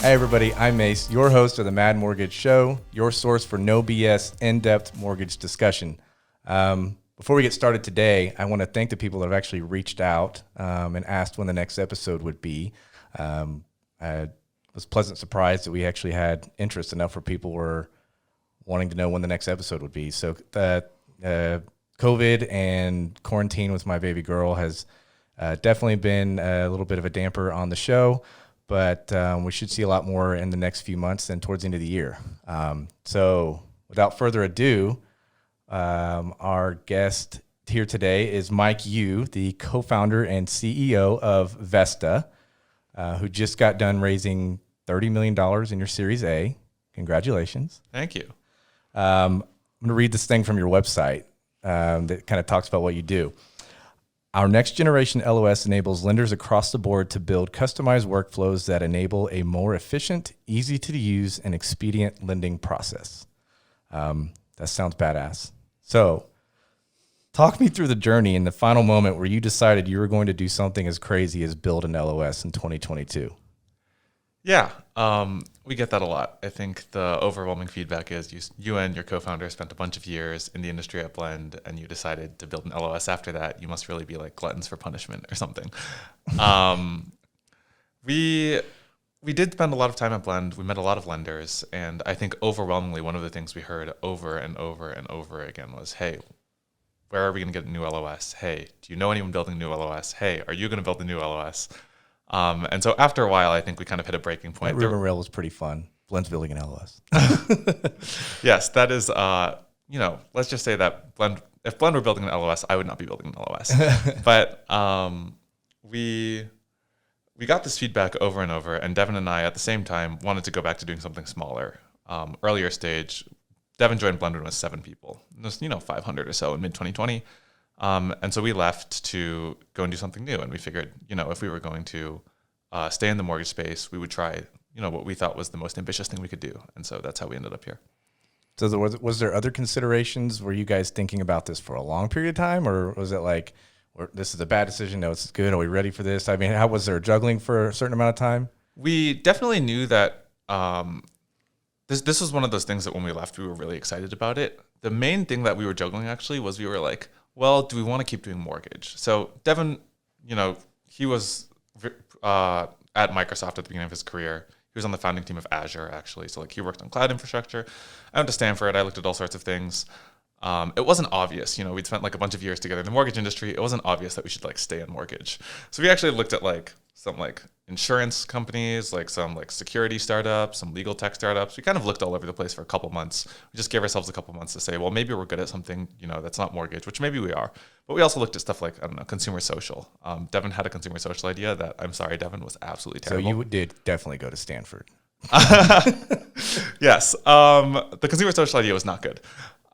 Hi, everybody. I'm Mace, your host of the Mad Mortgage Show, your source for no BS, in-depth mortgage discussion. Before we get started today, I want to thank the people that have actually reached out and asked when the next episode would be. I was pleasant surprised that we actually had interest enough where people were wanting to know when the next episode would be. So COVID and quarantine with my baby girl has definitely been a little bit of a damper on the show. But we should see a lot more in the next few months and towards the end of the year. So without further ado, our guest here today is Mike Yu, the co-founder and CEO of Vesta, who just got done raising $30 million in your Series A. Congratulations. Thank you. I'm going to read this thing from your website that kind of talks about what you do. Our next generation LOS enables lenders across the board to build customized workflows that enable a more efficient, easy to use, and expedient lending process. That sounds badass. So talk me through the journey and the final moment where you decided you were going to do something as crazy as build an LOS in 2022. Yeah, we get that a lot. I think the overwhelming feedback is you and your co-founder spent a bunch of years in the industry at Blend, and you decided to build an LOS after that. You must really be like gluttons for punishment or something. We did spend a lot of time at Blend. We met a lot of lenders, and I think overwhelmingly one of the things we heard over and over and over again was, hey, where are we going to get a new LOS? Hey, do you know anyone building a new LOS? Hey, are you going to build a new LOS? And so after a while, I think we kind of hit a breaking point. That rumor rail was pretty fun. Blend's building an LOS. Yes, that is, let's just say that if Blend were building an LOS, I would not be building an LOS. But we got this feedback over and over, and Devin and I at the same time wanted to go back to doing something smaller. Earlier stage, Devin joined Blend when it was 7 people. It was, 500 or so in mid-2020. And so we left to go and do something new. And we figured, if we were going to stay in the mortgage space, we would try, what we thought was the most ambitious thing we could do. And so that's how we ended up here. So was there other considerations? Were you guys thinking about this for a long period of time? Or was it like, this is a bad decision? No, it's good. Are we ready for this? I mean, how was there juggling for a certain amount of time? We definitely knew that this was one of those things that when we left, we were really excited about it. The main thing that we were juggling actually was we were like, well, do we want to keep doing mortgage? So Devin, he was at Microsoft at the beginning of his career. He was on the founding team of Azure, actually. So he worked on cloud infrastructure. I went to Stanford. I looked at all sorts of things. It wasn't obvious. We'd spent a bunch of years together in the mortgage industry. It wasn't obvious that we should stay in mortgage. So we actually looked at some insurance companies, some security startups, some legal tech startups. We kind of looked all over the place for a couple months. We just gave ourselves a couple months to say, well, maybe we're good at something, that's not mortgage, which maybe we are. But we also looked at stuff consumer social. Devin had a consumer social idea that, I'm sorry, Devin, was absolutely terrible. So you did definitely go to Stanford. Yes. The consumer social idea was not good.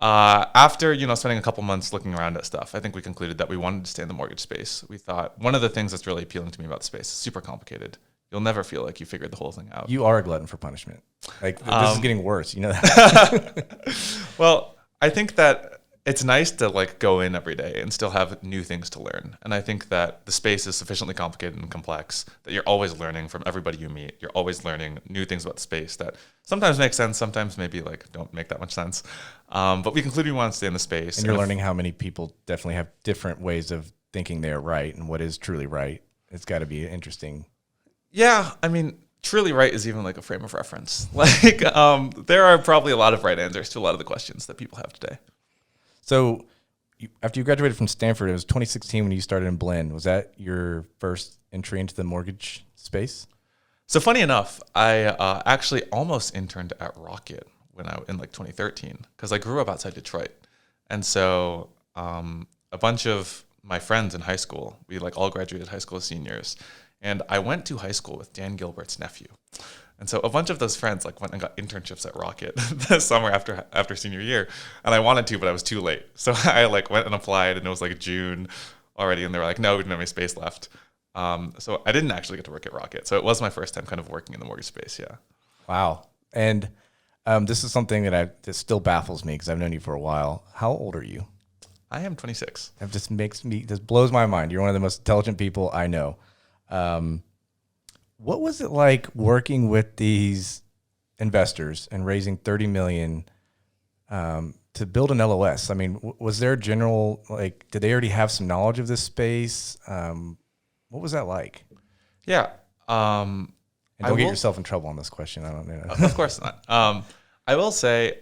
After, spending a couple months looking around at stuff, I think we concluded that we wanted to stay in the mortgage space. We thought one of the things that's really appealing to me about the space is super complicated. You'll never feel like you figured the whole thing out. You are a glutton for punishment. This is getting worse. You know that? Well, I think that it's nice to go in every day and still have new things to learn. And I think that the space is sufficiently complicated and complex that you're always learning from everybody you meet. You're always learning new things about the space that sometimes make sense, sometimes maybe don't make that much sense. But we concluded we want to stay in the space. And you're learning how many people definitely have different ways of thinking they're right and what is truly right. It's got to be interesting. Yeah, I mean, truly right is even a frame of reference. There are probably a lot of right answers to a lot of the questions that people have today. So after you graduated from Stanford, it was 2016 when you started in Blend. Was that your first entry into the mortgage space? So funny enough, I actually almost interned at Rocket when in 2013 because I grew up outside Detroit. And so a bunch of my friends in high school, we all graduated high school as seniors. And I went to high school with Dan Gilbert's nephew. And so a bunch of those friends went and got internships at Rocket the summer after senior year. And I wanted to, but I was too late. So I went and applied, and it was June already. And they were like, no, we didn't have any space left. So I didn't actually get to work at Rocket. So it was my first time kind of working in the mortgage space, yeah. Wow. And this is something that still baffles me because I've known you for a while. How old are you? I am 26. That just blows my mind. You're one of the most intelligent people I know. What was it like working with these investors and raising 30 million to build an LOS? I mean, was there general, like, did they already have some knowledge of this space? What was that like? Yeah. Um, And I don't get will, yourself in trouble on this question. I don't know. of course not. I will say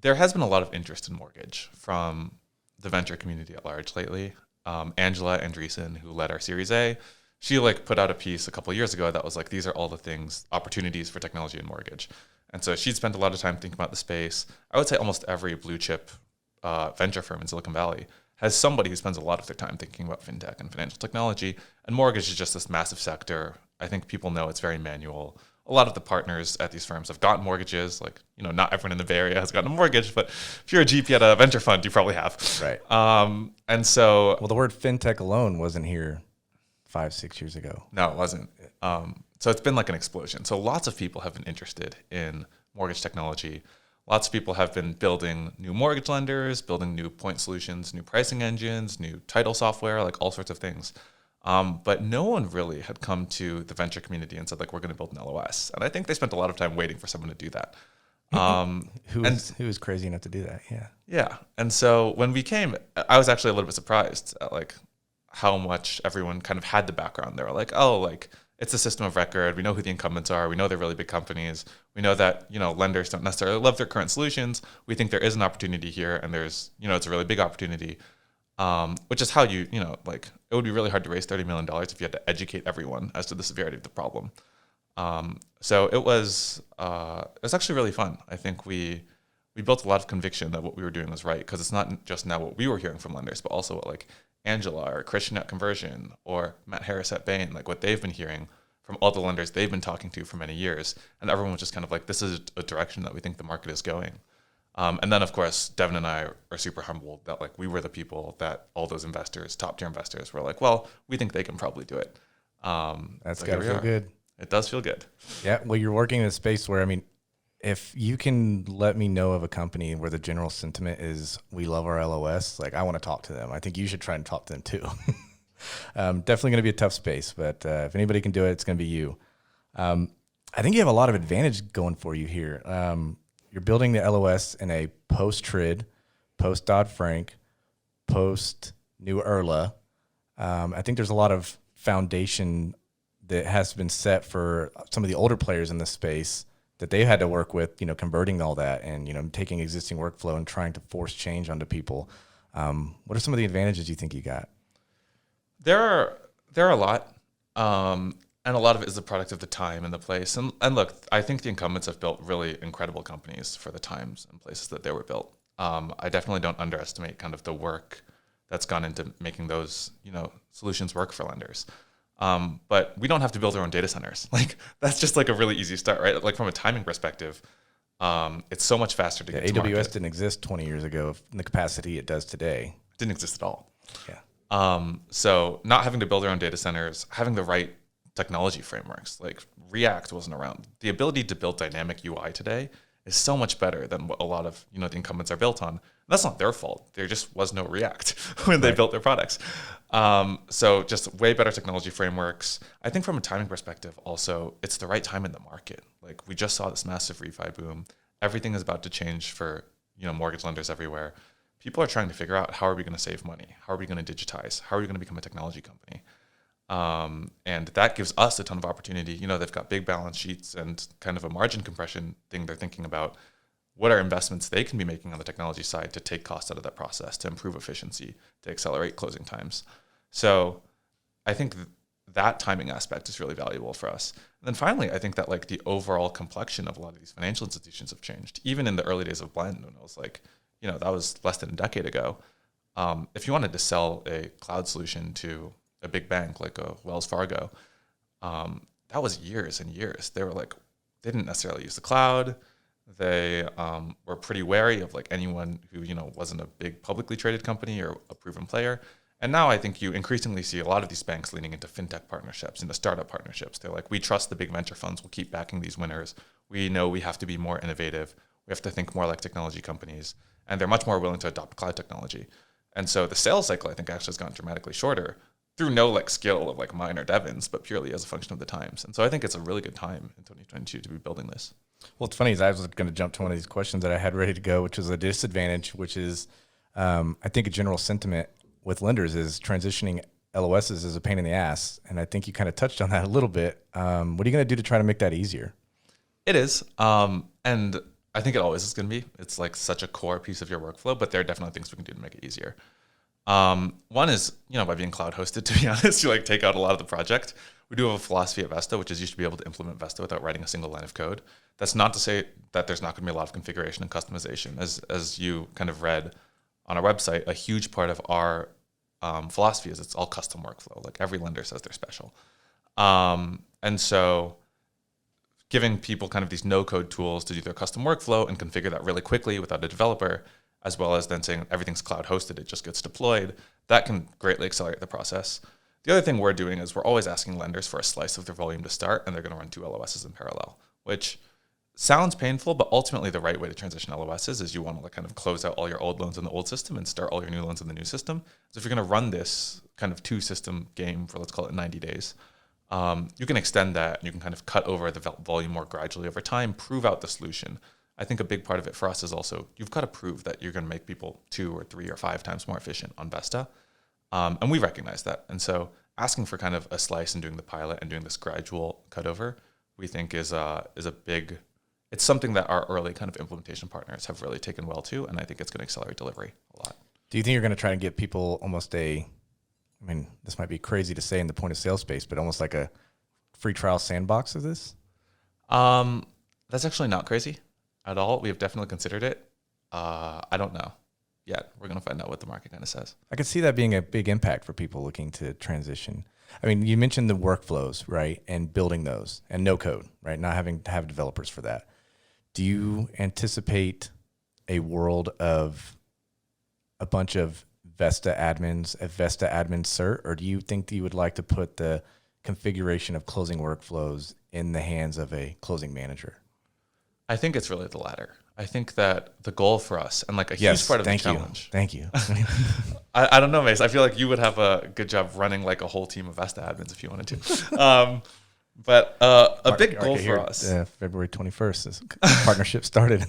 there has been a lot of interest in mortgage from the venture community at large lately. Angela Andreessen, who led our Series A, she like put out a piece a couple of years ago that was like, these are all the things, opportunities for technology and mortgage. And so she'd spent a lot of time thinking about the space. I would say almost every blue chip venture firm in Silicon Valley has somebody who spends a lot of their time thinking about fintech and financial technology. And mortgage is just this massive sector. I think people know it's very manual. A lot of the partners at these firms have gotten mortgages. Like, not everyone in the Bay Area has gotten a mortgage, but if you're a GP at a venture fund, you probably have. Right. And so, Well, the word fintech alone wasn't here 5, 6 years ago. no, it wasn't. So it's been like an explosion. So lots of people have been interested in mortgage technology. Lots of people have been building new mortgage lenders, building new point solutions, new pricing engines, new title software, like all sorts of things. But no one really had come to the venture community and said, like, we're going to build an LOS. And I think they spent a lot of time waiting for someone to do that. Who was crazy enough to do that? Yeah. Yeah. And so when we came, I was actually a little bit surprised at like how much everyone kind of had the background. They were like, oh, like it's a system of record. We know who the incumbents are. We know they're really big companies. We know that, lenders don't necessarily love their current solutions. We think there is an opportunity here, and there's, it's a really big opportunity. Which is how like it would be really hard to raise $30 million if you had to educate everyone as to the severity of the problem. So it was actually really fun. I think we built a lot of conviction that what we were doing was right, because it's not just now what we were hearing from lenders, but also what like Angela or Christian at Conversion or Matt Harris at Bain, like what they've been hearing from all the lenders they've been talking to for many years. And everyone was just kind of like, this is a direction that we think the market is going. And then, of course, Devin and I are super humbled that like we were the people that all those investors, top tier investors, were like, well, we think they can probably do it. That's so got to feel good. It does feel good. Yeah. Well, you're working in a space where, I mean, if you can let me know of a company where the general sentiment is we love our LOS, like I want to talk to them. I think you should try and talk to them too. Definitely going to be a tough space, but if anybody can do it, it's going to be you. I think you have a lot of advantage going for you here. You're building the LOS in a post-TRID, post-Dodd-Frank, post-New ERLA. I think there's a lot of foundation that has been set for some of the older players in this space that they had to work with, converting all that and, taking existing workflow and trying to force change onto people. What are some of the advantages you think you got? There are a lot. And a lot of it is the product of the time and the place. And look, I think the incumbents have built really incredible companies for the times and places that they were built. I definitely don't underestimate kind of the work that's gone into making those, solutions work for lenders. But we don't have to build our own data centers. Like that's just like a really easy start, right? Like from a timing perspective, it's so much faster to get to market. AWS didn't exist 20 years ago in the capacity it does today. It didn't exist at all. Yeah. So not having to build our own data centers, having the right technology frameworks, like React wasn't around. The ability to build dynamic UI today is so much better than what a lot of the incumbents are built on. And that's not their fault. There just was no React when they built their products. So just way better technology frameworks. I think from a timing perspective, also it's the right time in the market. Like we just saw this massive refi boom. Everything is about to change for mortgage lenders everywhere. People are trying to figure out, how are we going to save money? How are we going to digitize? How are we going to become a technology company? And that gives us a ton of opportunity. They've got big balance sheets and kind of a margin compression thing they're thinking about. What are investments they can be making on the technology side to take costs out of that process, to improve efficiency, to accelerate closing times? So I think that timing aspect is really valuable for us. And then finally, I think that like the overall complexion of a lot of these financial institutions have changed. Even in the early days of Blend, when it was like, that was less than a decade ago. If you wanted to sell a cloud solution to a big bank like a Wells Fargo, that was years and years. They didn't necessarily use the cloud. They were pretty wary of like anyone who wasn't a big publicly traded company or a proven player. And now I think you increasingly see a lot of these banks leaning into fintech partnerships, into startup partnerships. They're like, we trust the big venture funds. We'll keep backing these winners. We know we have to be more innovative. We have to think more like technology companies. And they're much more willing to adopt cloud technology. And so the sales cycle, I think, actually has gotten dramatically shorter through no like skill of like mine or Devin's, but purely as a function of the times. And so I think it's a really good time in 2022 to be building this. Well, it's funny is I was going to jump to one of these questions that I had ready to go, which is a disadvantage, which is I think a general sentiment with lenders is transitioning LOSs is a pain in the ass. And I think you kind of touched on that a little bit. What are you going to do to try to make that easier? It is. And I think it always is going to be. It's like such a core piece of your workflow, but there are definitely things we can do to make it easier. One is, by being cloud hosted, to be honest, you like take out a lot of the project. We do have a philosophy at Vesta, which is you should be able to implement Vesta without writing a single line of code. That's not to say that there's not going to be a lot of configuration and customization. As you kind of read on our website, a huge part of our philosophy is it's all custom workflow. Like every lender says they're special. And so giving people kind of these no-code tools to do their custom workflow and configure that really quickly without a developer, as well as then saying everything's cloud hosted, it just gets deployed, that can greatly accelerate the process. The other thing we're doing is we're always asking lenders for a slice of their volume to start, and they're going to run 2 LOSs in parallel, which sounds painful, but ultimately the right way to transition LOSs is you want to like kind of close out all your old loans in the old system and start all your new loans in the new system. So if you're going to run this kind of 2-system game for, let's call it 90 days, you can extend that and you can kind of cut over the volume more gradually over time, prove out the solution. I think a big part of it for us is also you've got to prove that you're going to make people 2 or 3 or 5 times more efficient on Vesta. And we recognize that. And so asking for kind of a slice and doing the pilot and doing this gradual cutover, we think is a big, it's something that our early kind of implementation partners have really taken well to. And I think it's going to accelerate delivery a lot. Do you think you're going to try and get people almost this might be crazy to say in the point of sale space, but almost like a free trial sandbox of this? That's actually not crazy at all. We have definitely considered it. I don't know yet. We're going to find out what the market kind of says. I could see that being a big impact for people looking to transition. I mean, you mentioned the workflows, right? And building those and no code, right? Not having to have developers for that. Do you anticipate a world of a bunch of Vesta admins, a Vesta admin cert, or do you think that you would like to put the configuration of closing workflows in the hands of a closing manager? I think it's really the latter. I think that the goal for us and like a huge part of the challenge. Thank you. I don't know, Mace. I feel like you would have a good job running like a whole team of Vesta admins if you wanted to. But a big goal for us. February 21st, this partnership started.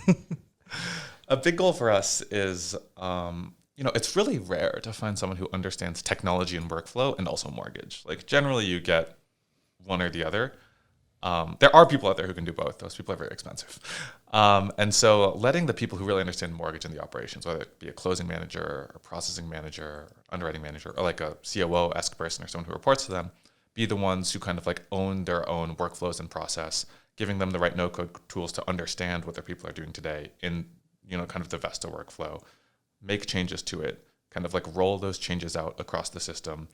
A big goal for us is, it's really rare to find someone who understands technology and workflow and also mortgage. Like generally you get one or the other. There are people out there who can do both. Those people are very expensive. And so letting the people who really understand mortgage and the operations, whether it be a closing manager or processing manager or underwriting manager or like a COO-esque person or someone who reports to them, be the ones who kind of like own their own workflows and process, giving them the right no-code tools to understand what their people are doing today in, kind of the Vesta workflow, make changes to it, kind of like roll those changes out across the system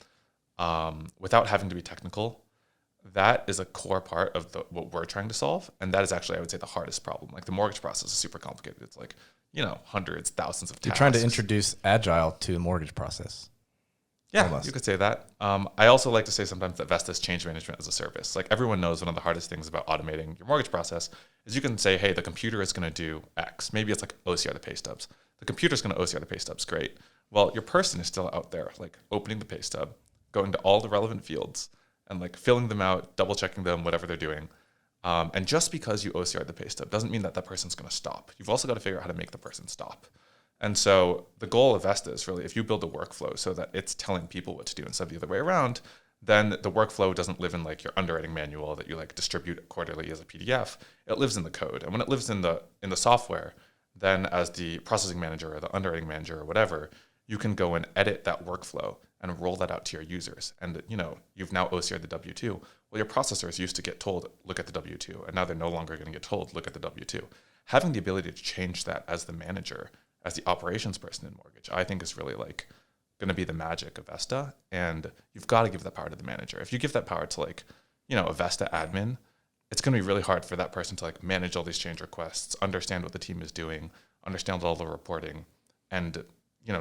without having to be technical. That is a core part of what we're trying to solve. And that is actually, I would say, the hardest problem. Like the mortgage process is super complicated. It's like, hundreds, thousands of tasks. You're trying to introduce agile to the mortgage process. Yeah, Almost. You could say that. I also like to say sometimes that Vesta is change management as a service. Like everyone knows one of the hardest things about automating your mortgage process is you can say, hey, the computer is going to do X. Maybe it's like OCR the pay stubs. The computer is going to OCR the pay stubs. Great. Well, your person is still out there, like opening the pay stub, going to all the relevant fields and like filling them out, double checking them, whatever they're doing. And just because you OCR the pay stub doesn't mean that person's going to stop. You've also got to figure out how to make the person stop. And so the goal of Vesta is really if you build a workflow so that it's telling people what to do instead of the other way around, then the workflow doesn't live in like your underwriting manual that you like distribute quarterly as a PDF. It lives in the code. And when it lives in the software, then as the processing manager or the underwriting manager or whatever, you can go and edit that workflow and roll that out to your users. And you've now OCR'd the W-2. Well, your processors used to get told, look at the W-2, and now they're no longer going to get told, look at the W-2. Having the ability to change that as the manager, as the operations person in mortgage, I think is really like going to be the magic of Vesta. And you've got to give that power to the manager. If you give that power to like, a Vesta admin, it's going to be really hard for that person to like manage all these change requests, understand what the team is doing, understand all the reporting, and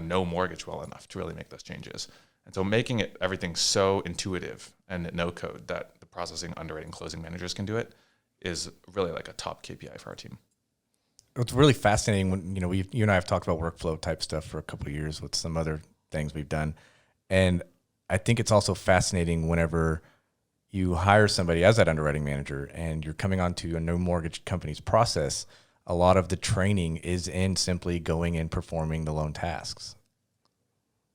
know mortgage well enough to really make those changes. And so making it everything so intuitive and no code that the processing, underwriting, closing managers can do it is really like a top KPI for our team. It's really fascinating when, you and I have talked about workflow type stuff for a couple of years with some other things we've done. And I think it's also fascinating whenever you hire somebody as that underwriting manager and you're coming onto a no mortgage company's process. A lot of the training is in simply going and performing the loan tasks,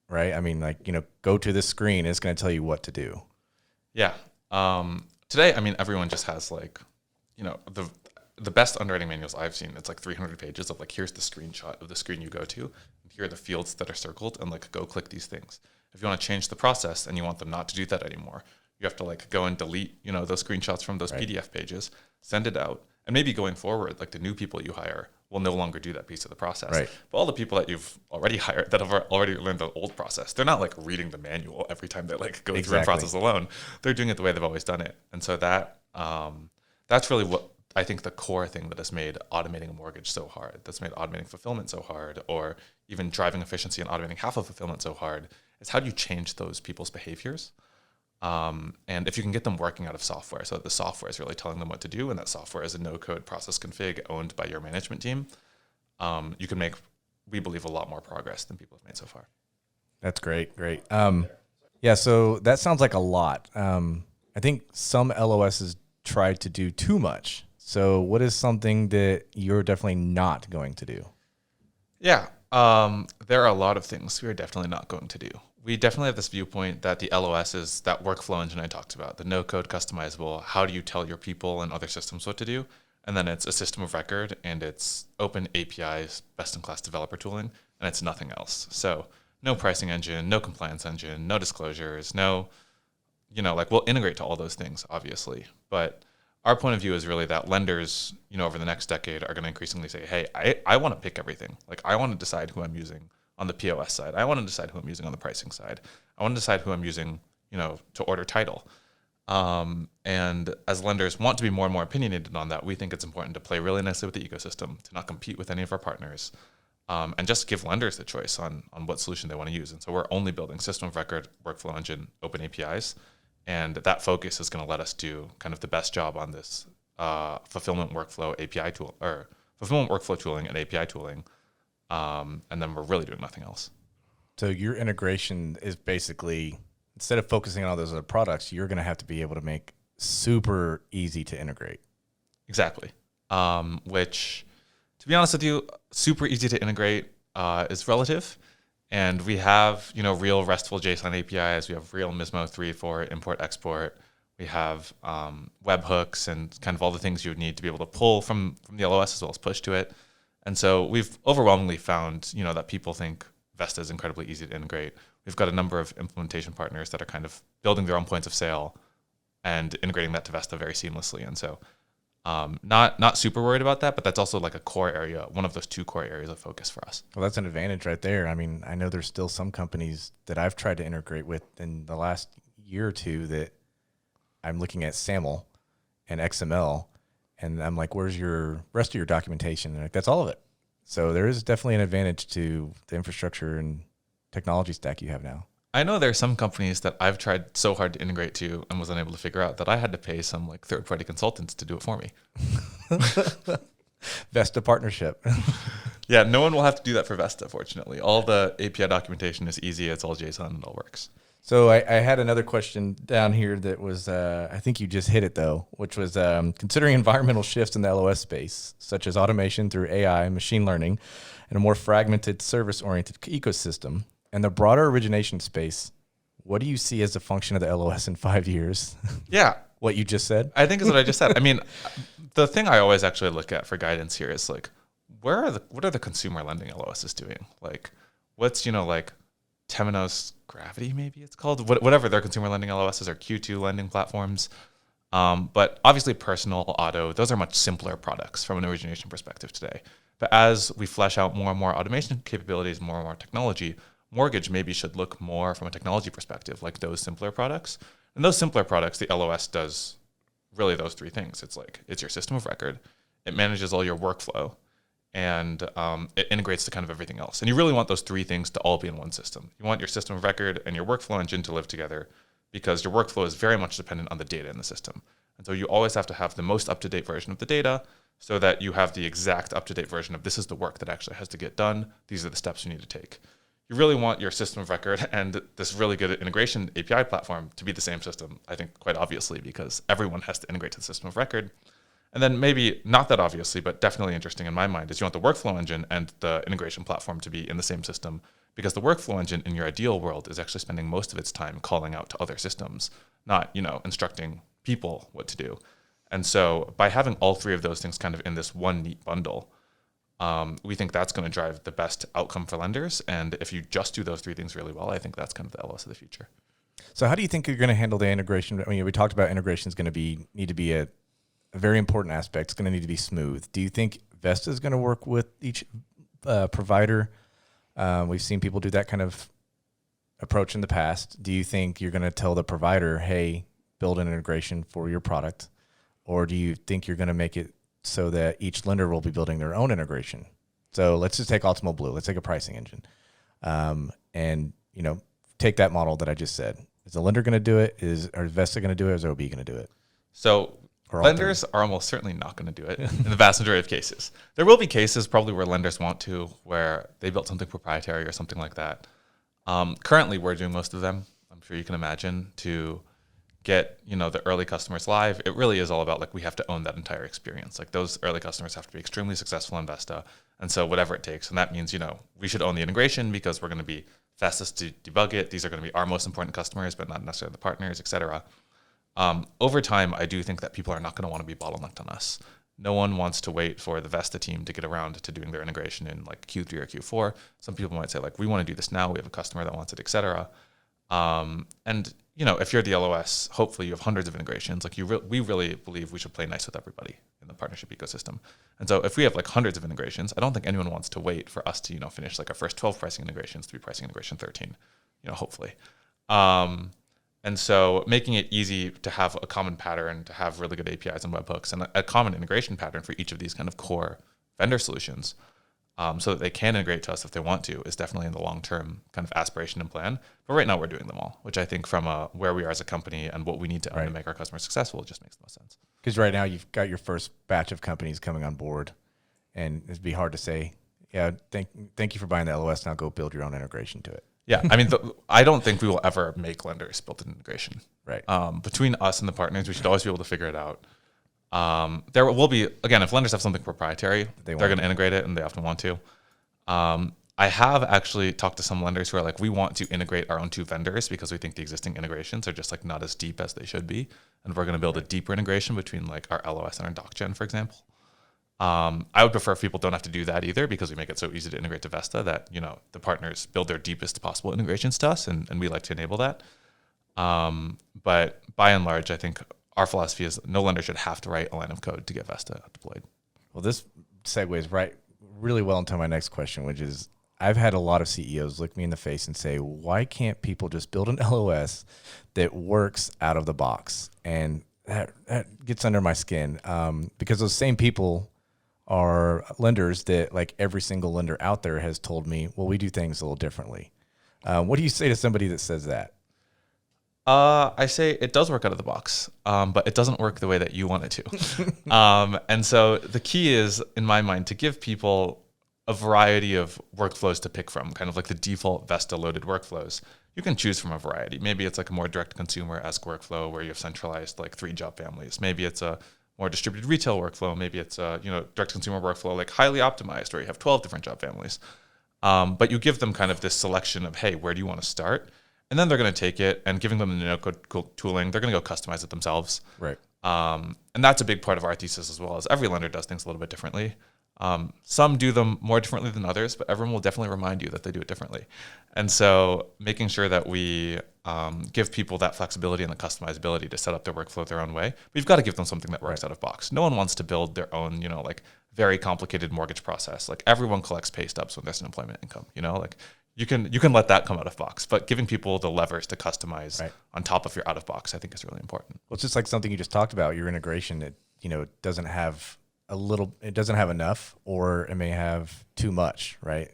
right? I mean, like, go to this screen, it's going to tell you what to do. Yeah. Today, I mean, everyone just has like, the best underwriting manuals I've seen. It's like 300 pages of like, here's the screenshot of the screen you go to. And here are the fields that are circled, and like, go click these things. If you want to change the process and you want them not to do that anymore, you have to like go and delete, those screenshots from those PDF pages, send it out. And maybe going forward, like the new people you hire will no longer do that piece of the process. Right. But all the people that you've already hired that have already learned the old process, they're not like reading the manual every time they like go through a process alone. They're doing it the way they've always done it. And so that's really what I think the core thing that has made automating a mortgage so hard, that's made automating fulfillment so hard, or even driving efficiency and automating half of fulfillment so hard, is how do you change those people's behaviors? And if you can get them working out of software so that the software is really telling them what to do, and that software is a no-code process config owned by your management team, you can make, we believe, a lot more progress than people have made so far. That's great. Yeah, so that sounds like a lot. I think some LOSs try to do too much. So what is something that you're definitely not going to do? Yeah, there are a lot of things we are definitely not going to do. We definitely have this viewpoint that the LOS is that workflow engine I talked about, the no-code customizable, how do you tell your people and other systems what to do? And then it's a system of record, and it's open APIs, best-in-class developer tooling, and it's nothing else. So no pricing engine, no compliance engine, no disclosures, no, we'll integrate to all those things, obviously. But our point of view is really that lenders, over the next decade are going to increasingly say, hey, I want to pick everything. Like, I want to decide who I'm using on the POS side. I want to decide who I'm using on the pricing side. I want to decide who I'm using, to order title. And as lenders want to be more and more opinionated on that, we think it's important to play really nicely with the ecosystem, to not compete with any of our partners, and just give lenders the choice on what solution they want to use. And so we're only building system of record, workflow engine, open APIs. And that focus is going to let us do kind of the best job on this fulfillment workflow API tool, or fulfillment workflow tooling and API tooling. And then we're really doing nothing else. So your integration is basically, instead of focusing on all those other products, you're going to have to be able to make super easy to integrate. Exactly. Which, to be honest with you, super easy to integrate is relative. And we have, real RESTful JSON APIs. We have real MISMO 3 for import-export. We have webhooks and kind of all the things you would need to be able to pull from the LOS as well as push to it. And so we've overwhelmingly found, that people think Vesta is incredibly easy to integrate. We've got a number of implementation partners that are kind of building their own points of sale and integrating that to Vesta very seamlessly. And so not super worried about that, but that's also like a core area, one of those two core areas of focus for us. Well, that's an advantage right there. I mean, I know there's still some companies that I've tried to integrate with in the last year or two that I'm looking at SAML and XML, and I'm like, where's your rest of your documentation? And like, that's all of it. So there is definitely an advantage to the infrastructure and technology stack you have now. I know there are some companies that I've tried so hard to integrate to and was unable to figure out that I had to pay some like third-party consultants to do it for me. Vesta partnership. Yeah, no one will have to do that for Vesta, fortunately. All the API documentation is easy. It's all JSON and it all works. So I had another question down here that was, I think you just hit it though, which was considering environmental shifts in the LOS space, such as automation through AI and machine learning, and a more fragmented service-oriented ecosystem, and the broader origination space, what do you see as a function of the LOS in 5 years? Yeah. What you just said? I think is what I just said. I mean, the thing I always actually look at for guidance here is like, what are the consumer lending LOSs doing? Like, what's, like Temenos Gravity, maybe it's called, whatever their consumer lending LOSs are, Q2 lending platforms. But obviously personal, auto, those are much simpler products from an origination perspective today. But as we flesh out more and more automation capabilities, more and more technology, mortgage maybe should look more from a technology perspective, like those simpler products. And those simpler products, the LOS does really those three things. It's like, it's your system of record, it manages all your workflow, and it integrates to kind of everything else. And you really want those three things to all be in one system. You want your system of record and your workflow engine to live together, because your workflow is very much dependent on the data in the system. And so you always have to have the most up-to-date version of the data so that you have the exact up-to-date version of this is the work that actually has to get done. These are the steps you need to take. you really want your system of record and this really good integration API platform to be the same system, I think quite obviously, because everyone has to integrate to the system of record. And then maybe not that obviously, but definitely interesting in my mind is you want the workflow engine and the integration platform to be in the same system, because the workflow engine in your ideal world is actually spending most of its time calling out to other systems, not, instructing people what to do. And so by having all three of those things kind of in this one neat bundle, we think that's going to drive the best outcome for lenders. And if you just do those three things really well, I think that's kind of the LOS of the future. So how do you think you're going to handle the integration? I mean, we talked about integration is going to need to be a very important aspect. It's going to need to be smooth. Do you think Vesta is going to work with each provider? We've seen people do that kind of approach in the past. Do you think you're going to tell the provider, hey, build an integration for your product? Or do you think you're going to make it so that each lender will be building their own integration? So let's just take Ultimo Blue. Let's take a pricing engine. And, take that model that I just said. Is the lender going to do it? Is Vesta going to do it? Or is OB going to do it? So lenders are almost certainly not going to do it in the vast majority of cases. There will be cases probably where lenders want to, where they built something proprietary or something like that. Currently, we're doing most of them. I'm sure you can imagine to get the early customers live. It really is all about we have to own that entire experience. Those early customers have to be extremely successful in Vesta, and so whatever it takes. And that means we should own the integration because we're going to be fastest to debug it. These are going to be our most important customers, but not necessarily the partners, etc. Over time, I do think that people are not going to want to be bottlenecked on us. No one wants to wait for the Vesta team to get around to doing their integration in Q3 or Q4. Some people might say we want to do this now. We have a customer that wants it, etc. And if you're the LOS, hopefully you have hundreds of integrations. We really believe we should play nice with everybody in the partnership ecosystem. And so if we have hundreds of integrations, I don't think anyone wants to wait for us to finish our first 12 pricing integrations to be pricing integration 13. Hopefully. And so making it easy to have a common pattern, to have really good APIs and webhooks, and a common integration pattern for each of these kind of core vendor solutions, so that they can integrate to us if they want to, is definitely in the long-term kind of aspiration and plan. But right now we're doing them all, which I think from where we are as a company and what we need to own to make our customers successful, it just makes the most sense. Because right now you've got your first batch of companies coming on board, and it'd be hard to say, yeah, thank you for buying the LOS, now go build your own integration to it. Yeah, I mean, I don't think we will ever make lenders build an integration. Right. Between us and the partners, we should always be able to figure it out. There will be, again, if lenders have something proprietary, they're going to integrate it, and they often want to. I have actually talked to some lenders who are we want to integrate our own two vendors because we think the existing integrations are just not as deep as they should be, and we're going to build a deeper integration between our LOS and our DocGen, for example. I would prefer if people don't have to do that either, because we make it so easy to integrate to Vesta that the partners build their deepest possible integrations to us, and we like to enable that. But by and large, I think our philosophy is no lender should have to write a line of code to get Vesta deployed. Well, this segues really well into my next question, which is I've had a lot of CEOs look me in the face and say, why can't people just build an LOS that works out of the box? And that gets under my skin, because those same people are lenders that every single lender out there has told me, well, we do things a little differently. What do you say to somebody that says that? I say it does work out of the box, but it doesn't work the way that you want it to. And so the key is, in my mind, to give people a variety of workflows to pick from, kind of the default Vesta loaded workflows. You can choose from a variety. Maybe it's a more direct consumer-esque workflow where you have centralized 3 job families. Maybe it's a more distributed retail workflow. Maybe it's a direct consumer workflow highly optimized where you have 12 different job families. But you give them kind of this selection of, hey, where do you want to start? And then they're going to take it, and giving them the no-code tooling, they're going to go customize it themselves. Right. And that's a big part of our thesis as well, as every lender does things a little bit differently. Some do them more differently than others, but everyone will definitely remind you that they do it differently. And so making sure that we give people that flexibility and the customizability to set up their workflow their own way, we've got to give them something that works out of box. No one wants to build their own, very complicated mortgage process. Everyone collects pay stubs when there's an employment income, you can let that come out of box, but giving people the levers to customize on top of your out of box, I think is really important. Well, it's just something you just talked about, your integration, it doesn't have it doesn't have enough, or it may have too much, right?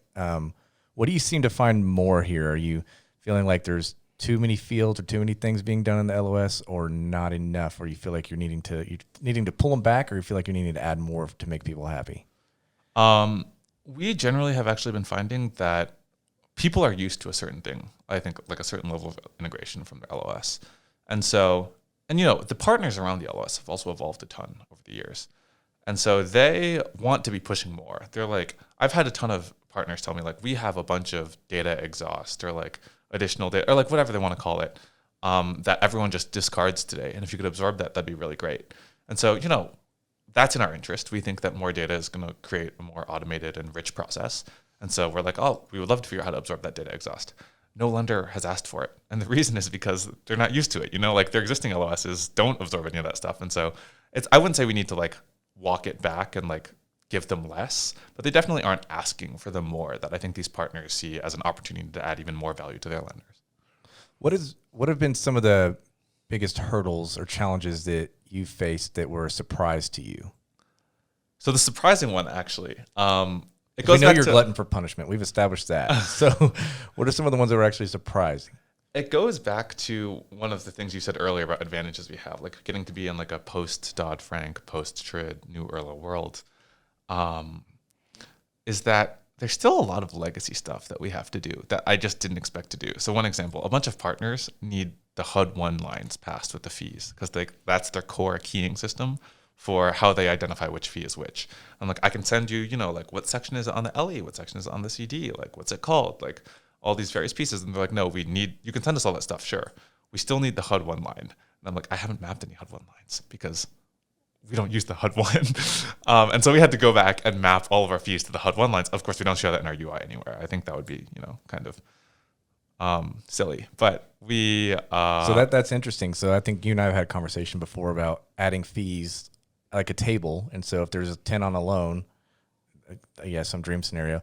What do you seem to find more here? Are you feeling like there's too many fields or too many things being done in the LOS, or not enough, or you feel like you're needing to pull them back, or you feel like you're needing to add more to make people happy? We generally have actually been finding that people are used to a certain thing. I think like a certain level of integration from the LOS. And so, and the partners around the LOS have also evolved a ton over the years. And so they want to be pushing more. They're like, I've had a ton of partners tell me like, we have a bunch of data exhaust or like additional data or like whatever they want to call it, that everyone just discards today. And if you could absorb that, that'd be really great. And so, that's in our interest. We think that more data is going to create a more automated and rich process. And so we're like, oh, we would love to figure out how to absorb that data exhaust. No lender has asked for it. And the reason is because they're not used to it. Like their existing LOSs don't absorb any of that stuff. And so I wouldn't say we need to like walk it back and like give them less, but they definitely aren't asking for the more that I think these partners see as an opportunity to add even more value to their lenders. What have been some of the biggest hurdles or challenges that you faced that were a surprise to you? So the surprising one, actually, it goes. We know you're glutton for punishment. We've established that. So, what are some of the ones that were actually surprising? It goes back to one of the things you said earlier about advantages we have, like getting to be in like a post-Dodd-Frank, post-TRID, new IRLA world. Is that there's still a lot of legacy stuff that we have to do that I just didn't expect to do. So one example, a bunch of partners need the HUD-1 lines passed with the fees because that's their core keying system for how they identify which fee is which. And like I can send you, like what section is it on the LE, what section is it on the CD, like what's it called, like all these various pieces. And they're like, no, you can send us all that stuff, sure. We still need the HUD-1 line. And I'm like, I haven't mapped any HUD-1 lines because we don't use the HUD-1. And so we had to go back and map all of our fees to the HUD-1 lines. Of course, we don't show that in our UI anywhere. I think that would be, kind of silly. But we... So that's interesting. So I think you and I have had a conversation before about adding fees like a table. And so if there's a 10 on a loan, some dream scenario,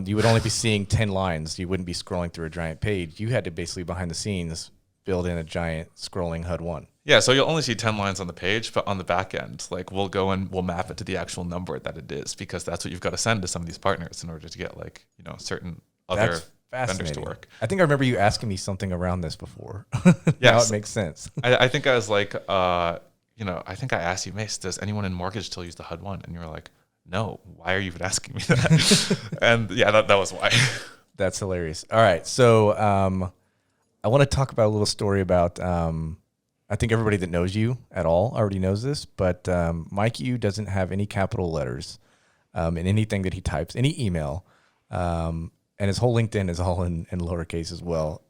you would only be seeing 10 lines. You wouldn't be scrolling through a giant page. You had to basically behind the scenes build in a giant scrolling HUD-1. Yeah, so you'll only see 10 lines on the page, but on the back end, like we'll go and we'll map it to the actual number that it is because that's what you've got to send to some of these partners in order to get like, certain other vendors to work. I think I remember you asking me something around this before. Yeah, now it makes sense. I think I was like, I think I asked you, Mace, does anyone in mortgage still use the HUD-1? And you were like, no, why are you even asking me that? And yeah, that was why. That's hilarious. All right. So I want to talk about a little story about, I think everybody that knows you at all already knows this, but Mike Yu doesn't have any capital letters in anything that he types, any email, and his whole LinkedIn is all in lowercase as well.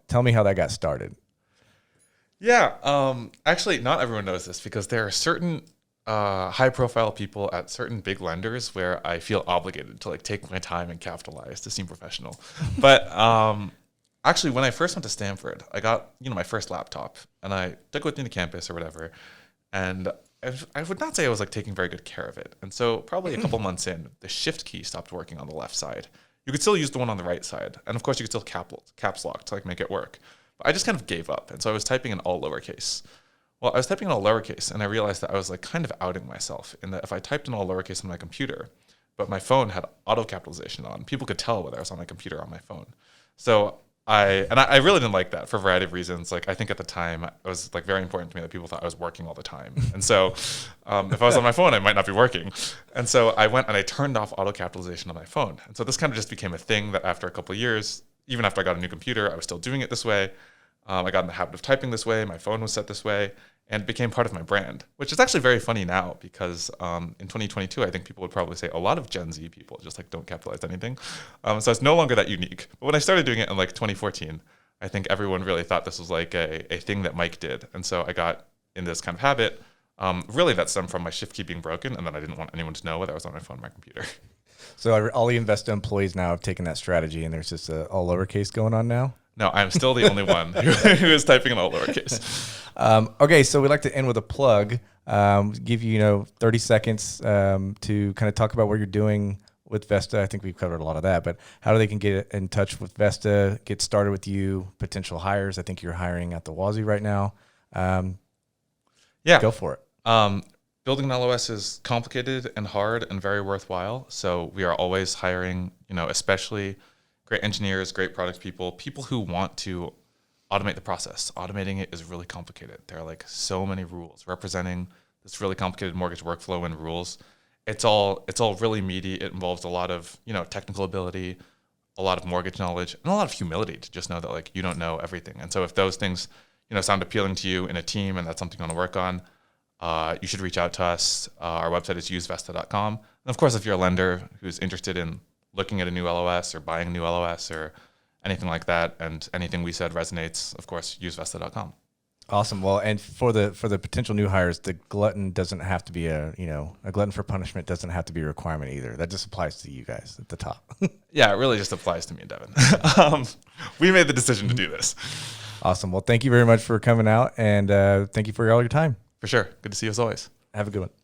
Tell me how that got started. Yeah. Actually, not everyone knows this because there are certain high-profile people at certain big lenders where I feel obligated to like take my time and capitalize to seem professional. But actually, when I first went to Stanford, I got my first laptop and I took it with me to campus or whatever. And I would not say I was like taking very good care of it. And so probably a couple months in, the shift key stopped working on the left side. You could still use the one on the right side, and of course you could still caps lock to like make it work. But I just kind of gave up, and so I was typing in all lowercase. Well, I was typing in all lowercase, and I realized that I was like kind of outing myself in that if I typed in all lowercase on my computer, but my phone had auto capitalization on, people could tell whether I was on my computer or on my phone. So I really didn't like that for a variety of reasons. Like I think at the time it was like very important to me that people thought I was working all the time. And so if I was on my phone, I might not be working. And so I went and I turned off auto capitalization on my phone. And so this kind of just became a thing that after a couple of years, even after I got a new computer, I was still doing it this way. I got in the habit of typing this way. My phone was set this way. And it became part of my brand, which is actually very funny now because in 2022, I think people would probably say a lot of Gen Z people just like don't capitalize anything. So it's no longer that unique. But when I started doing it in like 2014, I think everyone really thought this was like a thing that Mike did. And so I got in this kind of habit. Really that stemmed from my shift key being broken. And then I didn't want anyone to know whether I was on my phone or my computer. So all the Vesta employees now have taken that strategy and there's just all lowercase going on now? No, I'm still the only one who is typing in all lowercase. Okay, so we'd like to end with a plug. Give you 30 seconds to kind of talk about what you're doing with Vesta. I think we've covered a lot of that, but how they can get in touch with Vesta, get started with you, potential hires. I think you're hiring at the Wazoo right now. Yeah, go for it. Building an LOS is complicated and hard and very worthwhile. So we are always hiring, especially great engineers, great product people who want to automate the process. Automating it is really complicated. There are like so many rules representing this really complicated mortgage workflow and rules. It's all really meaty. It involves a lot of, technical ability, a lot of mortgage knowledge, and a lot of humility to just know that like you don't know everything. And so if those things, sound appealing to you in a team and that's something you want to work on, you should reach out to us. Our website is uofvesta.com. And of course, if you're a lender who's interested in looking at a new LOS or buying a new LOS or anything like that, and anything we said resonates, of course, uofvesta.com. Awesome. Well, and for the potential new hires, the glutton doesn't have to be a glutton for punishment doesn't have to be a requirement either. That just applies to you guys at the top. Yeah, it really just applies to me and Devin. We made the decision to do this. Awesome. Well, thank you very much for coming out, and thank you for all your time. For sure. Good to see you as always. Have a good one.